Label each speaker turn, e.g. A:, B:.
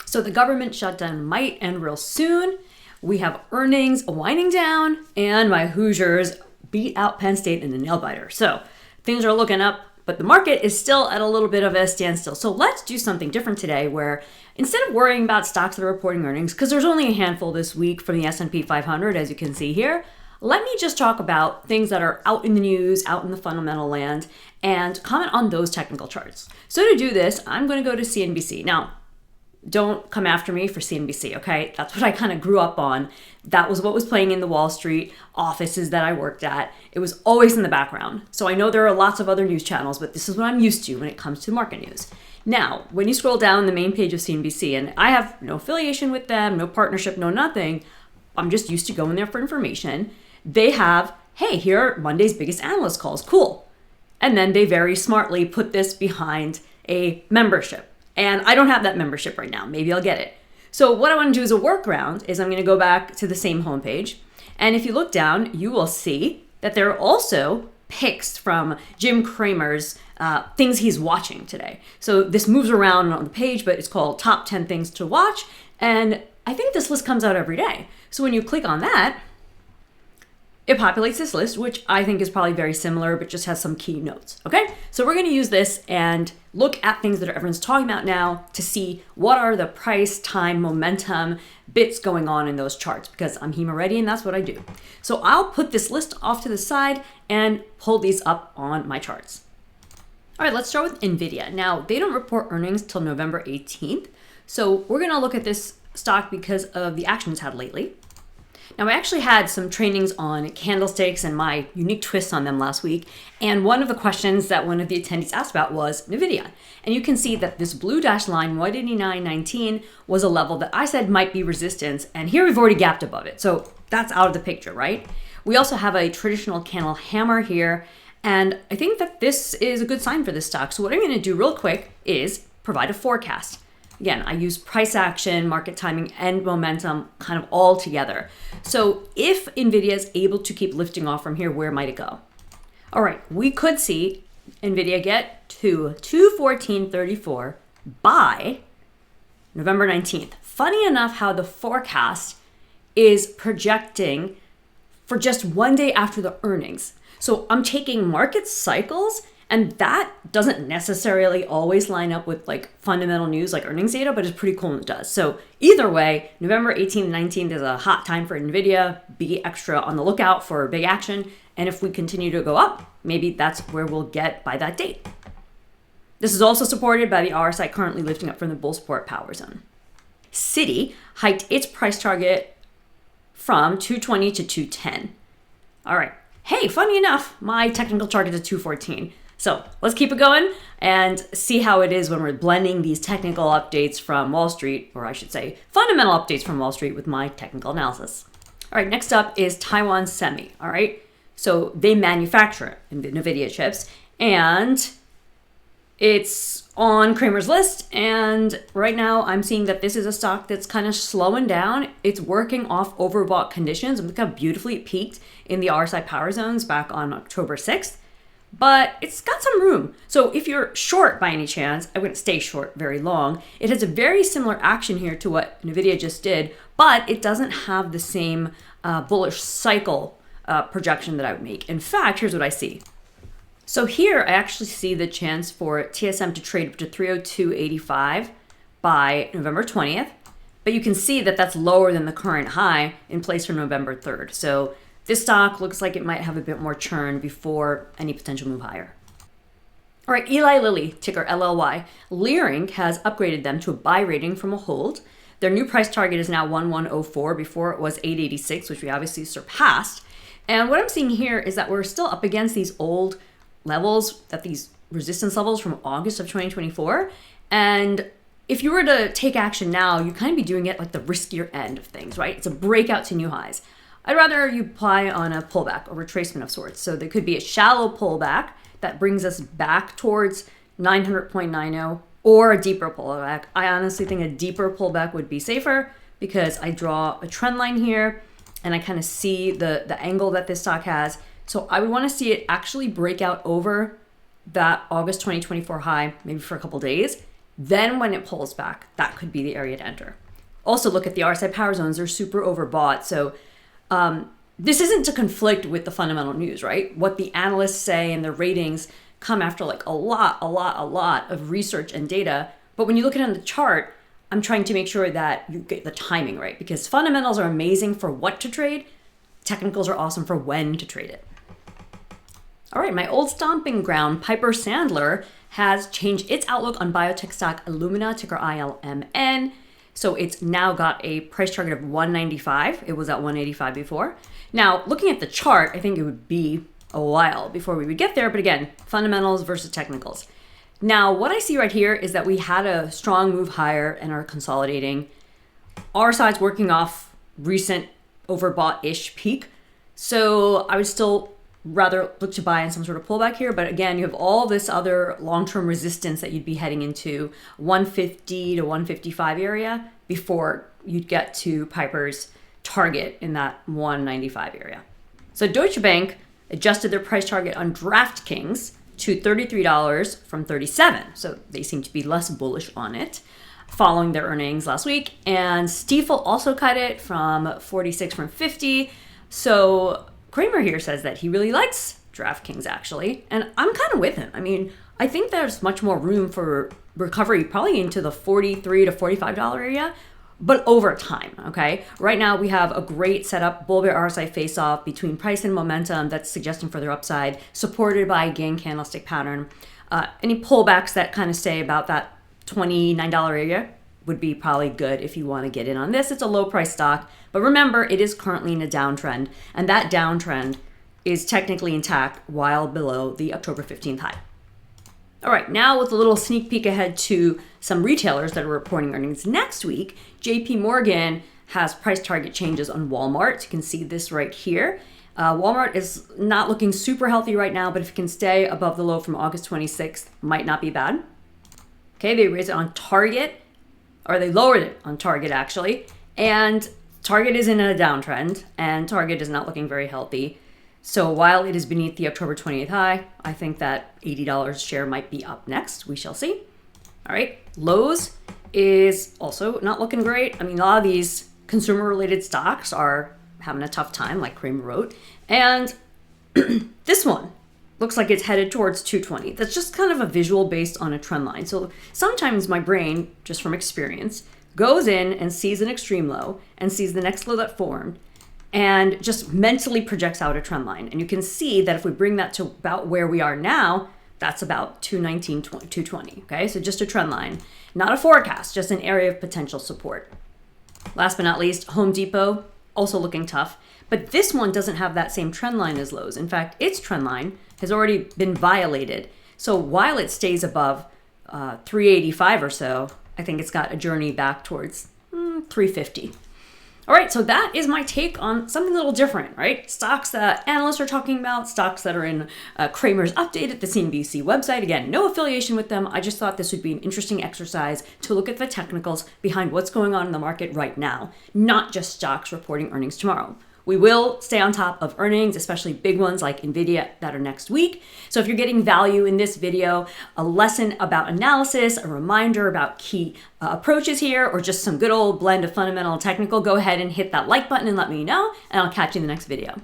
A: So the government shutdown might end real soon. We have earnings winding down, and my Hoosiers beat out Penn State in the nail biter. So things are looking up, but the market is still at a little bit of a standstill. So let's do something different today where instead of worrying about stocks that are reporting earnings, because there's only a handful this week from the S&P 500, as you can see here, let me just talk about things that are out in the news, out in the fundamental land, and comment on those technical charts. So to do this, I'm going to go to CNBC. Now, don't come after me for CNBC, okay? That's what I kind of grew up on. That was what was playing in the Wall Street offices that I worked at. It was always in the background. So I know there are lots of other news channels, but this is what I'm used to when it comes to market news. Now, when you scroll down the main page of CNBC, and I have no affiliation with them, no partnership, no nothing, I'm just used to going there for information. They have, hey, here are Monday's biggest analyst calls, cool. And then they very smartly put this behind a membership. And I don't have that membership right now. Maybe I'll get it. So what I want to do as a workaround is I'm going to go back to the same homepage. And if you look down, you will see that there are also picks from Jim Cramer's things he's watching today. So this moves around on the page, but it's called Top 10 Things to Watch. And I think this list comes out every day. So when you click on that, it populates this list, which I think is probably very similar, but just has some key notes, okay? So we're gonna use this and look at things that everyone's talking about now to see what are the price, time, momentum, bits going on in those charts, because I'm HEMA ready and that's what I do. So I'll put this list off to the side and pull these up on my charts. All right, let's start with Nvidia. Now, they don't report earnings till November 18th. So we're gonna look at this stock because of the action it's had lately. Now, I actually had some trainings on candlesticks and my unique twists on them last week. And one of the questions that one of the attendees asked about was Nvidia. And you can see that this blue dashed line, 189.19, was a level that I said might be resistance. And here we've already gapped above it. So that's out of the picture, right? We also have a traditional candle hammer here. And I think that this is a good sign for this stock. So what I'm going to do real quick is provide a forecast. Again, I use price action, market timing, and momentum kind of all together. So if Nvidia is able to keep lifting off from here, where might it go? All right, we could see Nvidia get to 214.34 by November 19th. Funny enough how the forecast is projecting for just one day after the earnings. So I'm taking market cycles, and that doesn't necessarily always line up with like fundamental news like earnings data, but it's pretty cool when it does. So either way, November 18th and 19th is a hot time for Nvidia. Be extra on the lookout for big action. And if we continue to go up, maybe that's where we'll get by that date. This is also supported by the RSI currently lifting up from the bull support power zone. Citi hiked its price target from 220 to 210. All right. Hey, funny enough, my technical target is 214. So let's keep it going and see how it is when we're blending these technical updates from Wall Street, or I should say fundamental updates from Wall Street with my technical analysis. All right, next up is Taiwan Semi, all right? So they manufacture Nvidia chips and it's on Cramer's list. And right now I'm seeing that this is a stock that's kind of slowing down. It's working off overbought conditions. Look how beautifully it peaked in the RSI Power Zones back on October 6th. But it's got some room. So if you're short by any chance, I wouldn't stay short very long. It has a very similar action here to what Nvidia just did, but it doesn't have the same bullish cycle projection that I would make. In fact, here's what I see. So here I actually see the chance for TSM to trade up to 302.85 by November 20th, but you can see that that's lower than the current high in place for November 3rd. So this stock looks like it might have a bit more churn before any potential move higher. All right, Eli Lilly, ticker LLY. Leerink has upgraded them to a buy rating from a hold. Their new price target is now 1104. Before it was 886, which we obviously surpassed. And what I'm seeing here is that we're still up against these old levels, these resistance levels from August of 2024. And if you were to take action now, you'd kind of be doing it like the riskier end of things, right? It's a breakout to new highs. I'd rather you apply on a pullback or retracement of sorts. So there could be a shallow pullback that brings us back towards 900.90 or a deeper pullback. I honestly think a deeper pullback would be safer because I draw a trend line here and I kind of see the angle that this stock has. So I would want to see it actually break out over that August 2024 high, maybe for a couple days, Then when it pulls back, that could be the area to enter. Also look at the RSI Power Zones. They're super overbought. So this isn't to conflict with the fundamental news, right? What the analysts say and their ratings come after like a lot of research and data. But when you look at it on the chart, I'm trying to make sure that you get the timing right, because fundamentals are amazing for what to trade. Technicals are awesome for when to trade it. All right, my old stomping ground, Piper Sandler, has changed its outlook on biotech stock Illumina, ticker ILMN. So it's now got a price target of 195. It was at 185 before. Now, looking at the chart, I think it would be a while before we would get there. But again, fundamentals versus technicals. Now, what I see right here is that we had a strong move higher and are consolidating. RSI's working off recent overbought-ish peak. So I would still rather look to buy in some sort of pullback here. But again, you have all this other long-term resistance that you'd be heading into 150 to 155 area before you'd get to Piper's target in that 195 area. So Deutsche Bank adjusted their price target on DraftKings to $33 from $37. So they seem to be less bullish on it following their earnings last week. And Stifel also cut it from 46 from 50. So Cramer here says that he really likes DraftKings actually. And I'm kind of with him. I mean, I think there's much more room for recovery probably into the $43 to $45 area, but over time, okay? Right now we have a great setup, bull bear RSI face-off between price and momentum that's suggesting further upside, supported by a gain candlestick pattern. Any pullbacks that kind of stay about that $29 area would be probably good if you want to get in on this. It's a low price stock, but remember it is currently in a downtrend, and that downtrend is technically intact while below the October 15th high. All right, now with a little sneak peek ahead to some retailers that are reporting earnings next week, JP Morgan has price target changes on Walmart. You can see this right here. Walmart is not looking super healthy right now, but if it can stay above the low from August 26th, might not be bad. Okay, they raised it on Target, or they lowered it on Target actually, and Target is in a downtrend, and Target is not looking very healthy. So while it is beneath the October 28th high, I think that $80 share might be up next. We shall see. All right, Lowe's is also not looking great. I mean, a lot of these consumer-related stocks are having a tough time, like Cramer wrote. And this one looks like it's headed towards 220. That's just kind of a visual based on a trend line. So sometimes my brain, just from experience, goes in and sees an extreme low and sees the next low that formed and just mentally projects out a trend line. And you can see that if we bring that to about where we are now, that's about 219, 220, okay? So just a trend line, not a forecast, just an area of potential support. Last but not least, Home Depot, also looking tough, but this one doesn't have that same trend line as Lowe's. In fact, its trend line has already been violated. So while it stays above 385 or so, I think it's got a journey back towards 350. All right, so that is my take on something a little different, right? Stocks that analysts are talking about, stocks that are in Cramer's update at the CNBC website. Again, no affiliation with them. I just thought this would be an interesting exercise to look at the technicals behind what's going on in the market right now, not just stocks reporting earnings tomorrow. We will stay on top of earnings, especially big ones like Nvidia that are next week. So if you're getting value in this video, a lesson about analysis, a reminder about key approaches here, or just some good old blend of fundamental and technical, go ahead and hit that like button and let me know, and I'll catch you in the next video.